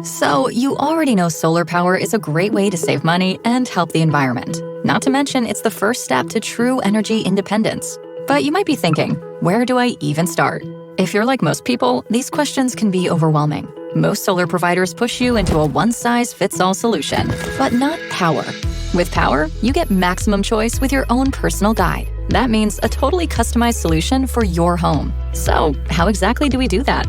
So, you already know solar power is a great way to save money and help the environment. Not to mention, it's the first step to true energy independence. But you might be thinking, where do I even start? If you're like most people, these questions can be overwhelming. Most solar providers push you into a one-size-fits-all solution, but not Powur. With Powur, you get maximum choice with your own personal guide. That means a totally customized solution for your home. So, how exactly do we do that?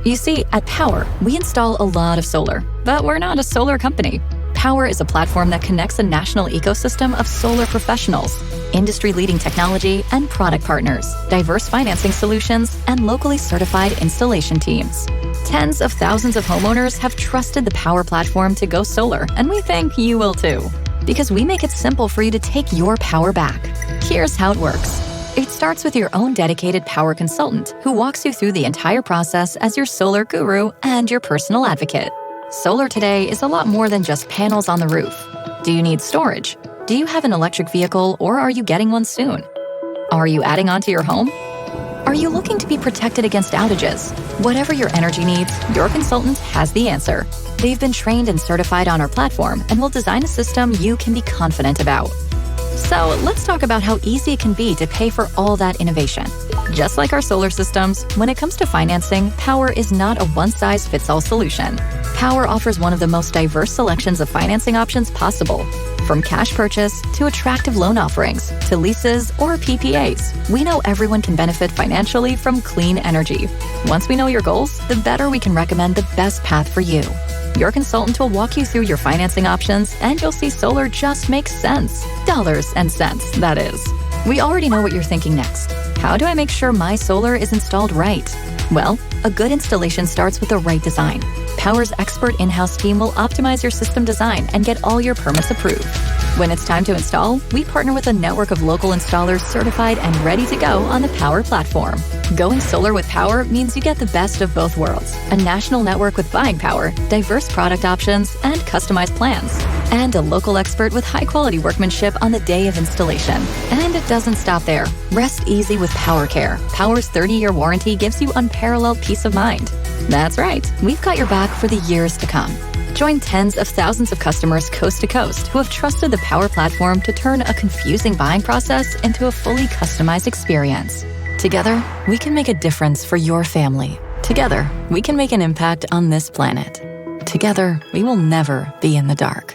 You see, at Powur, we install a lot of solar, but we're not a solar company. Powur is a platform that connects a national ecosystem of solar professionals, industry-leading technology and product partners, diverse financing solutions, and locally certified installation teams. Tens of thousands of homeowners have trusted the Powur platform to go solar, and we think you will too. Because we make it simple for you to take your power back. Here's how it works. It starts with your own dedicated Powur consultant who walks you through the entire process as your solar guru and your personal advocate. Solar today is a lot more than just panels on the roof. Do you need storage? Do you have an electric vehicle or are you getting one soon? Are you adding on to your home? Are you looking to be protected against outages? Whatever your energy needs, your consultant has the answer. They've been trained and certified on our platform and will design a system you can be confident about. So let's talk about how easy it can be to pay for all that innovation. Just like our solar systems, when it comes to financing, Powur is not a one-size-fits-all solution. Powur offers one of the most diverse selections of financing options possible. From cash purchase to attractive loan offerings to leases or PPAs, we know everyone can benefit financially from clean energy. Once we know your goals, the better we can recommend the best path for you. Your consultant will walk you through your financing options, and you'll see solar just makes sense. Dollars and cents, that is. We already know what you're thinking next. How do I make sure my solar is installed right? Well, a good installation starts with the right design. Powur's expert in-house team will optimize your system design and get all your permits approved. When it's time to install, we partner with a network of local installers certified and ready to go on the Powur platform. Going solar with Powur means you get the best of both worlds. A national network with buying power, diverse product options, and customized plans. And a local expert with high-quality workmanship on the day of installation. And it doesn't stop there. Rest easy with Powur Care. Powur's 30-year warranty gives you unparalleled peace of mind. That's right, we've got your back for the years to come. Join tens of thousands of customers coast to coast who have trusted the Powur platform to turn a confusing buying process into a fully customized experience. Together, we can make a difference for your family. Together, we can make an impact on this planet. Together, we will never be in the dark.